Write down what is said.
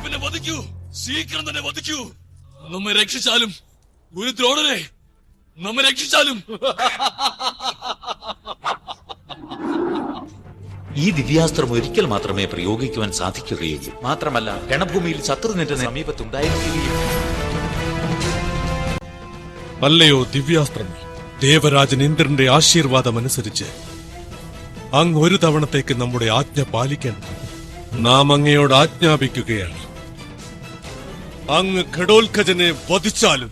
ഗുരുദേവനെ വധിക്കൂ, ശീഘ്രം തന്നെ വധിക്കൂ. നമ്മെ രക്ഷിച്ചാലും ഗുരുദ്രോണരെ, നമ്മെ രക്ഷിച്ചാലും. ഈ ദിവ്യാസ്ത്രം ഒരിക്കൽ മാത്രമേ പ്രയോഗിക്കുവാൻ സാധിക്കുകയുള്ളൂ. മാത്രമല്ല രണഭൂമിയിൽ ശത്രു നിന്റെ സമീപത്തുണ്ടായിരിക്കുകയും. അല്ലയോ ദിവ്യാസ്ത്രമേ, ദേവരാജൻ ഇന്ദ്രന്റെ ആശീർവാദമനുസരിച്ച് അങ്ങ് ഒരു തവണത്തേക്ക് നമ്മുടെ ആജ്ഞ പാലിക്കണം. നാം അങ്ങയോട് ആജ്ഞാപിക്കുകയാണ്. അങ്ങ് ഘടോത്കജനെ വധിച്ചാലും